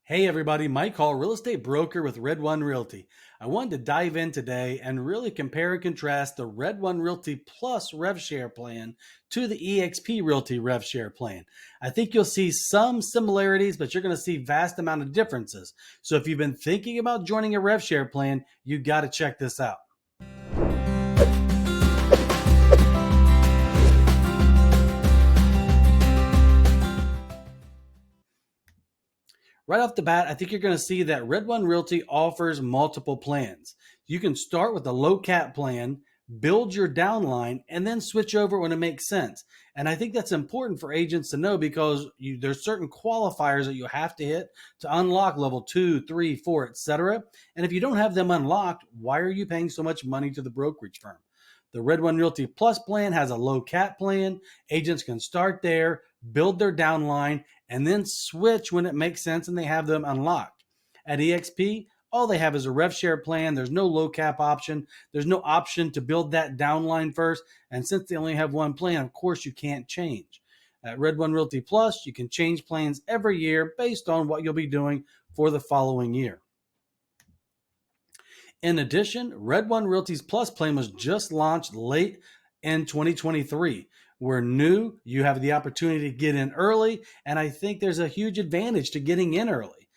Hey everybody, Mike Hall, real estate broker with Red One Realty. I wanted to dive in today and really compare and contrast the Red One Realty Plus Rev Share plan to the EXP Realty Rev Share plan. I think you'll see some similarities, but you're going to see vast amount of differences. So if you've been thinking about joining a Rev Share plan, you got to check this out. Right off the bat, I think you're going to see that Red One Realty offers multiple plans. You can start with a low cap plan, build your downline, and then switch over when it makes sense. And I think that's important for agents to know because there's certain qualifiers that you have to hit to unlock level 2, 3, 4, etc. And if you don't have them unlocked, why are you paying so much money to the brokerage firm? The Red One Realty Plus plan has a low cap plan. Agents can start there, build their downline, and then switch when it makes sense and they have them unlocked. At EXP, all they have is a rev share plan. There's no low cap option. There's no option to build that downline first. And since they only have one plan, of course, you can't change. At Red One Realty Plus, you can change plans every year based on what you'll be doing for the following year. In addition, Red One Realty's Plus plan was just launched late in 2023. We're new. You have the opportunity to get in early, and I think there's a huge advantage to getting in early.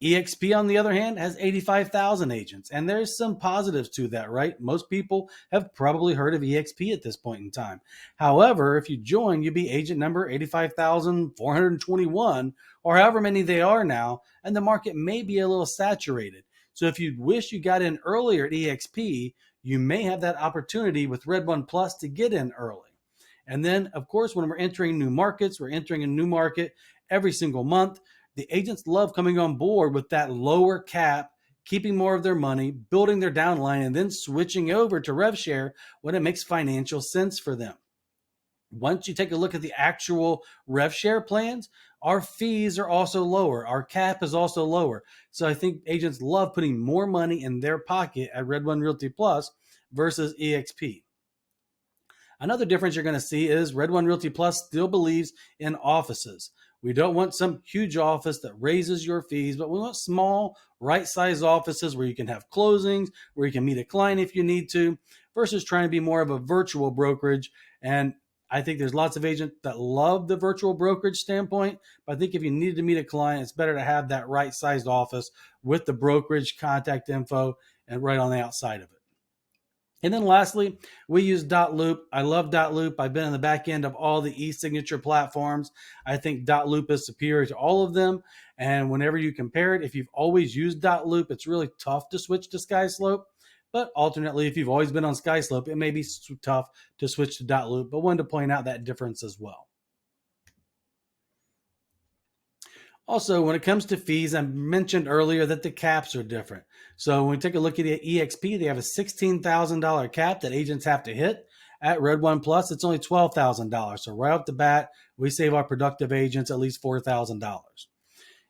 EXP, on the other hand, has 85,000 agents, and there's some positives to that, right? Most people have probably heard of EXP at this point in time. However, if you join, you'd be agent number 85,421, or however many they are now, and the market may be a little saturated. So if you wish you got in earlier at EXP, you may have that opportunity with Red One Plus to get in early. And then, of course, when we're entering new markets, we're entering a new market every single month. The agents love coming on board with that lower cap, keeping more of their money, building their downline, and then switching over to Rev Share when it makes financial sense for them. Once you take a look at the actual Rev Share plans, our fees are also lower. Our cap is also lower. So I think agents love putting more money in their pocket at Red One Realty Plus versus EXP. Another difference you're going to see is Red One Realty Plus still believes in offices. We don't want some huge office that raises your fees, but we want small, right-sized offices where you can have closings, where you can meet a client if you need to, versus trying to be more of a virtual brokerage. And I think there's lots of agents that love the virtual brokerage standpoint, but I think if you need to meet a client, it's better to have that right-sized office with the brokerage contact info and right on the outside of it. And then lastly, we use .loop. I love .loop. I've been in the back end of all the e-signature platforms. I think .loop is superior to all of them. And whenever you compare it, if you've always used .loop, it's really tough to switch to SkySlope. But alternately, if you've always been on SkySlope, it may be tough to switch to .loop, but wanted to point out that difference as well. Also, when it comes to fees, I mentioned earlier that the caps are different. So when we take a look at EXP, they have a $16,000 cap that agents have to hit. At Red One Plus, it's only $12,000. So right off the bat, we save our productive agents at least $4,000.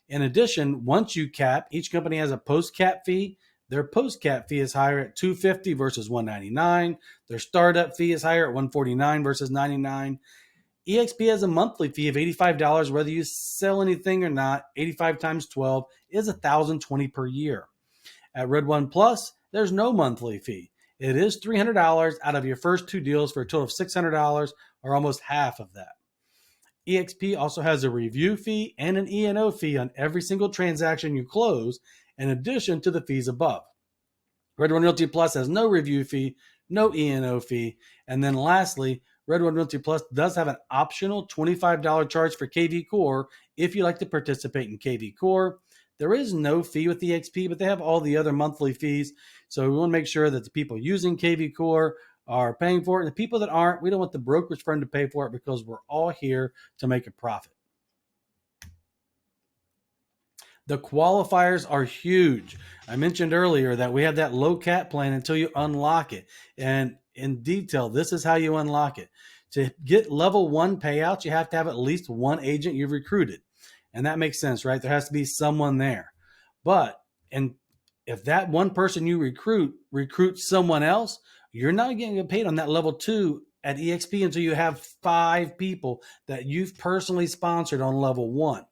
In addition, once you cap, each company has a post-cap fee. Their post-cap fee is higher at $250 versus $199. Their startup fee is higher at $149 versus $99. EXP has a monthly fee of $85, whether you sell anything or not. 85 times 12 is $1,020 per year. At Red One Plus, there's no monthly fee. It is $300 out of your first two deals for a total of $600, or almost half of that. EXP also has a review fee and an E&O fee on every single transaction you close, in addition to the fees above. Red One Realty Plus has no review fee, no E&O fee, and then lastly, Red One Realty Plus does have an optional $25 charge for KV Core if you like to participate in KV Core. There is no fee with EXP, but they have all the other monthly fees. So we want to make sure that the people using KV Core are paying for it. And the people that aren't, we don't want the brokerage firm to pay for it because we're all here to make a profit. The qualifiers are huge. I mentioned earlier that we have that low cap plan until you unlock it. And in detail, this is how you unlock it. To get level 1 payouts, you have to have at least one agent you've recruited. And that makes sense, right? There has to be someone there. But if that one person you recruits someone else, you're not getting paid on that level 2 at EXP until you have 5 people that you've personally sponsored on level 1.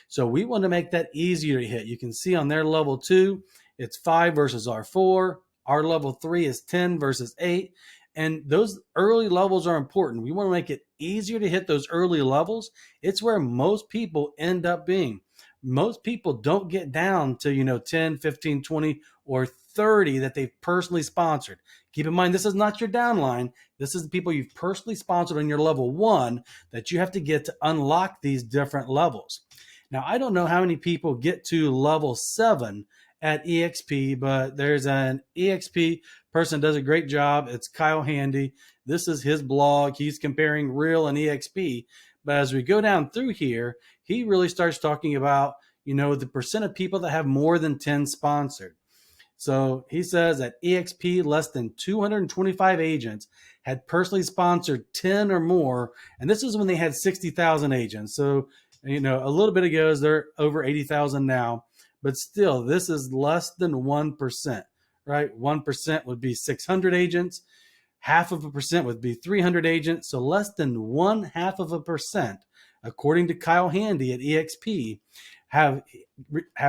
So we want to make that easier to hit. You can see on their level 2, it's 5 versus our 4. Our level 3 is 10 versus 8. And those early levels are important. We want to make it easier to hit those early levels. It's where most people end up being. Most people don't get down to 10, 15, 20, or 30 that they've personally sponsored. Keep in mind, this is not your downline. This is the people you've personally sponsored on your level 1 that you have to get to unlock these different levels. Now, I don't know how many people get to level 7 at EXP, but there's an EXP person does a great job. It's Kyle Handy. This is his blog. He's comparing Real and EXP. But as we go down through here, he really starts talking about, the percent of people that have more than 10 sponsored. So he says at EXP, less than 225 agents had personally sponsored 10 or more. And this is when they had 60,000 agents. So, a little bit ago, they're over 80,000 now. But still, this is less than 1%, right? 1% would be 600 agents. 0.5% would be 300 agents. So less than 0.5%, according to Kyle Handy at EXP, have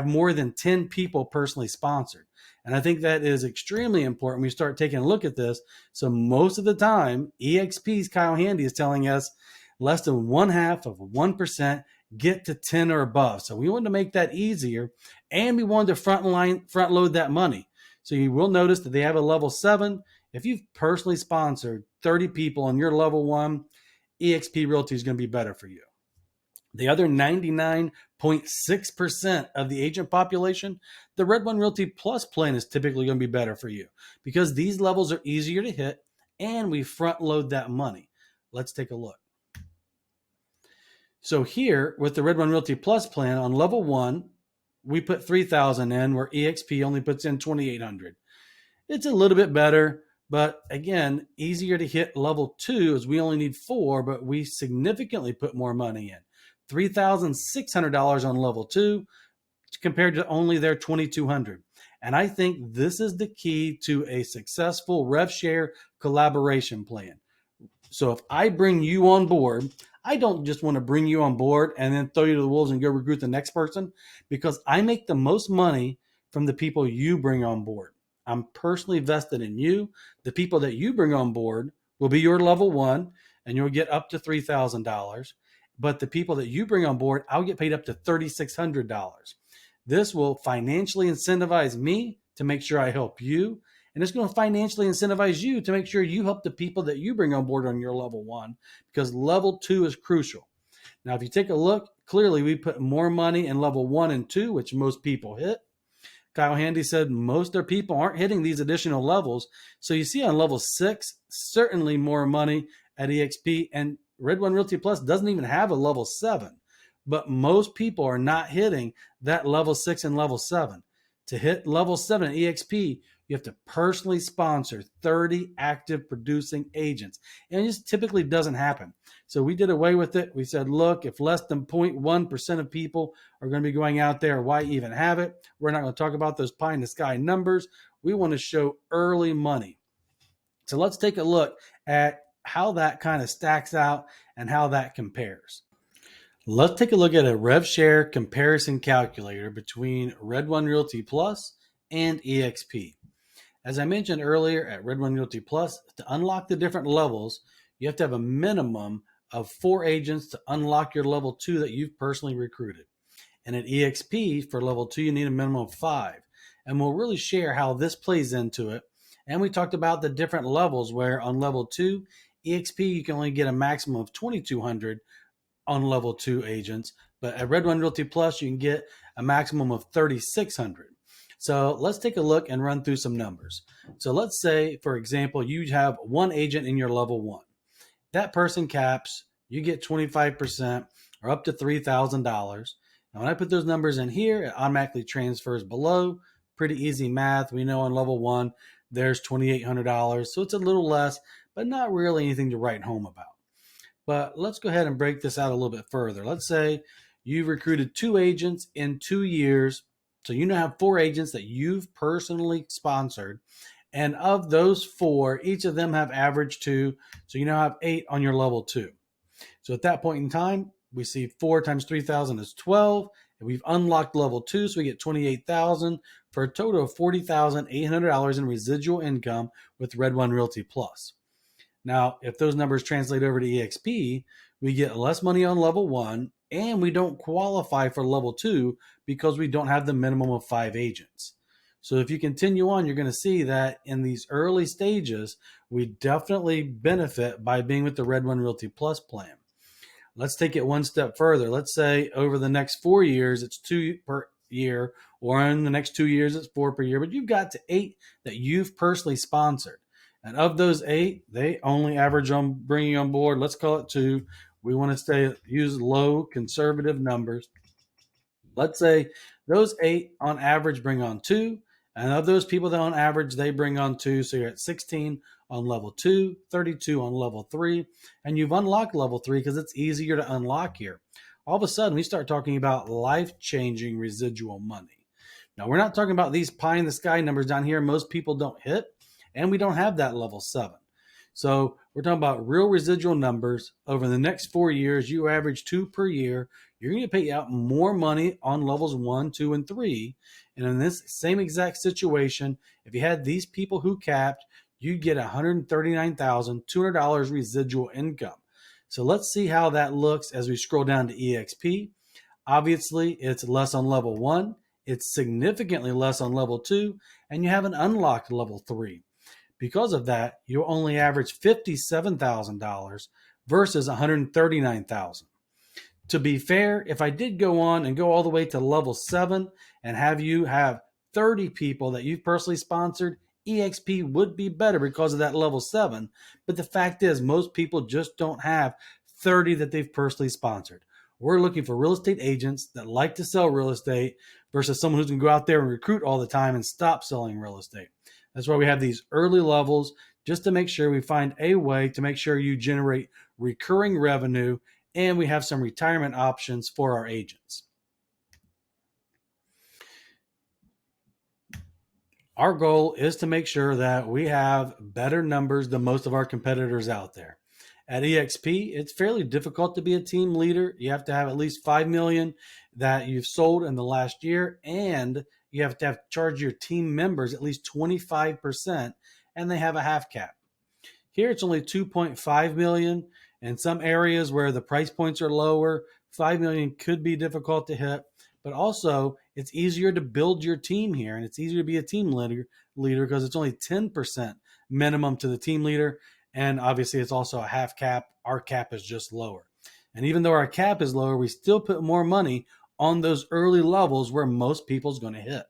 more than 10 people personally sponsored. And I think that is extremely important when we start taking a look at this. So most of the time, EXP's Kyle Handy is telling us less than 0.5% get to 10 or above. So we wanted to make that easier, and we wanted to front load that money. So you will notice that they have a level 7. If you've personally sponsored 30 people on your level 1, EXP Realty is going to be better for you. The other 99.6% of the agent population, the Red One Realty Plus plan is typically going to be better for you because these levels are easier to hit and we front load that money. Let's take a look. So here with the Red One Realty Plus plan on level 1, we put 3,000 in where EXP only puts in 2,800. It's a little bit better, but again, easier to hit level 2 as we only need 4, but we significantly put more money in. $3,600 on level 2 compared to only their $2,200. And I think this is the key to a successful Rev Share collaboration plan. So if I bring you on board, I don't just want to bring you on board and then throw you to the wolves and go recruit the next person, because I make the most money from the people you bring on board. I'm personally vested in you. The people that you bring on board will be your level 1 and you'll get up to $3,000. But the people that you bring on board, I'll get paid up to $3,600. This will financially incentivize me to make sure I help you. And it's going to financially incentivize you to make sure you help the people that you bring on board on your level 1, because level 2 is crucial. Now, if you take a look, clearly we put more money in level 1 and 2, which most people hit. Kyle Handy said most of their people aren't hitting these additional levels. So you see on level 6, certainly more money at EXP, and Red One Realty Plus doesn't even have a level 7. But most people are not hitting that level 6 and level 7. To hit level 7 at EXP, you have to personally sponsor 30 active producing agents. And it just typically doesn't happen. So we did away with it. We said, look, if less than 0.1% of people are going to be going out there, why even have it? We're not going to talk about those pie in the sky numbers. We want to show early money. So let's take a look at how that kind of stacks out and how that compares. Let's take a look at a Rev Share comparison calculator between Red One Realty Plus and EXP. As I mentioned earlier, at Red One Realty Plus, to unlock the different levels, you have to have a minimum of 4 agents to unlock your level 2 that you've personally recruited. And at EXP, for level 2, you need a minimum of 5. And we'll really share how this plays into it. And we talked about the different levels where on level 2, EXP, you can only get a maximum of 2,200 on level 2 agents. But at Red One Realty Plus, you can get a maximum of 3,600. So let's take a look and run through some numbers. So let's say, for example, you have one agent in your level 1. That person caps, you get 25% or up to $3,000. Now, when I put those numbers in here, it automatically transfers below. Pretty easy math. We know on level 1, there's $2,800. So it's a little less, but not really anything to write home about. But let's go ahead and break this out a little bit further. Let's say you've recruited 2 agents in 2 years. So you now have 4 agents that you've personally sponsored. And of those 4, each of them have averaged 2. So you now have 8 on your level 2. So at that point in time, we see 4 times 3,000 is 12. We've unlocked level 2, so we get $28,000 for a total of $40,800 in residual income with Red One Realty Plus. Now, if those numbers translate over to EXP, we get less money on level 1, and we don't qualify for level 2 because we don't have the minimum of 5 agents. So if you continue on, you're going to see that in these early stages, we definitely benefit by being with the Red One Realty Plus plan. Let's take it one step further. Let's say over the next 4 years, it's 2 per year, or in the next 2 years, it's 4 per year, but you've got to 8 that you've personally sponsored. And of those 8, they only average on bringing on board, let's call it 2. We want to use low conservative numbers. Let's say those 8 on average bring on 2. And of those people that on average, they bring on 2. So you're at 16 on level 2, 32 on level 3. And you've unlocked level 3 because it's easier to unlock here. All of a sudden, we start talking about life-changing residual money. Now, we're not talking about these pie in the sky numbers down here. Most people don't hit, and we don't have that level 7. So we're talking about real residual numbers. Over the next 4 years, you average 2 per year. You're going to pay out more money on levels 1, 2, and 3. And in this same exact situation, if you had these people who capped, you'd get $139,200 residual income. So let's see how that looks as we scroll down to EXP. Obviously, it's less on level 1. It's significantly less on level 2. And you haven't unlocked level 3. Because of that, you'll only average $57,000 versus $139,000. To be fair, if I did go on and go all the way to level 7 and have you have 30 people that you've personally sponsored, EXP would be better because of that level 7. But the fact is, most people just don't have 30 that they've personally sponsored. We're looking for real estate agents that like to sell real estate versus someone who's going to go out there and recruit all the time and stop selling real estate. That's why we have these early levels, just to make sure we find a way to make sure you generate recurring revenue, and we have some retirement options for our agents. Our goal is to make sure that we have better numbers than most of our competitors out there. At EXP, it's fairly difficult to be a team leader. You have to have at least $5 million that you've sold in the last year, and you have to charge your team members at least 25%, and they have a half cap. Here it's only 2.5 million. In some areas where the price points are lower, 5 million could be difficult to hit, but also it's easier to build your team here, and it's easier to be a team leader because it's only 10% minimum to the team leader, and obviously it's also a half cap. Our cap is just lower. And even though our cap is lower, we still put more money on those early levels where most people's going to hit.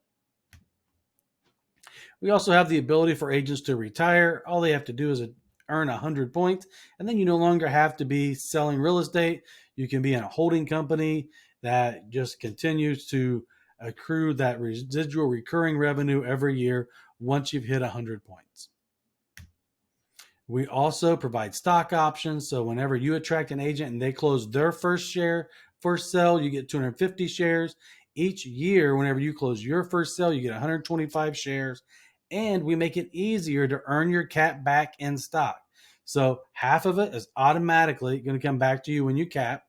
We also have the ability for agents to retire. All they have to do is earn 100 points, and then you no longer have to be selling real estate. You can be in a holding company that just continues to accrue that residual recurring revenue every year once you've hit 100 points. We also provide stock options. So whenever you attract an agent and they close their first sale, you get 250 shares. Each year, whenever you close your first sale, you get 125 shares. And we make it easier to earn your cap back in stock. So half of it is automatically going to come back to you when you cap.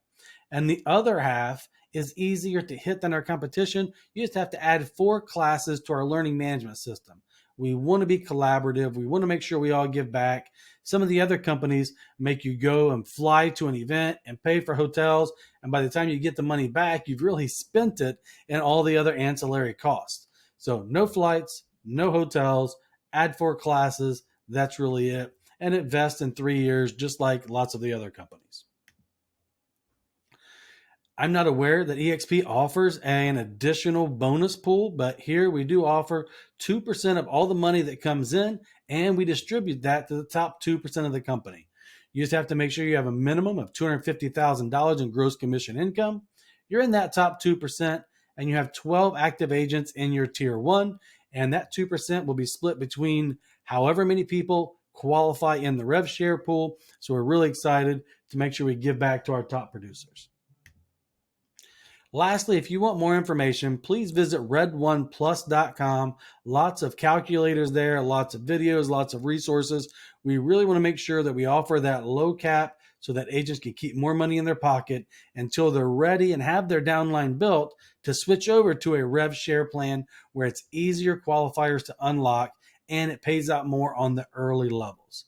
And the other half is easier to hit than our competition. You just have to add 4 classes to our learning management system. We want to be collaborative. We want to make sure we all give back. Some of the other companies make you go and fly to an event and pay for hotels. And by the time you get the money back, you've really spent it in all the other ancillary costs. So no flights, no hotels, add 4 classes. That's really it. And it vests in 3 years, just like lots of the other companies. I'm not aware that EXP offers an additional bonus pool, but here we do offer 2% of all the money that comes in, and we distribute that to the top 2% of the company. You just have to make sure you have a minimum of $250,000 in gross commission income. You're in that top 2%, and you have 12 active agents in your tier 1, and that 2% will be split between however many people qualify in the Rev Share pool. So we're really excited to make sure we give back to our top producers. Lastly, if you want more information, please visit red1plus.com. Lots of calculators there, lots of videos, lots of resources. We really want to make sure that we offer that low cap so that agents can keep more money in their pocket until they're ready and have their downline built to switch over to a Rev Share plan where it's easier qualifiers to unlock and it pays out more on the early levels.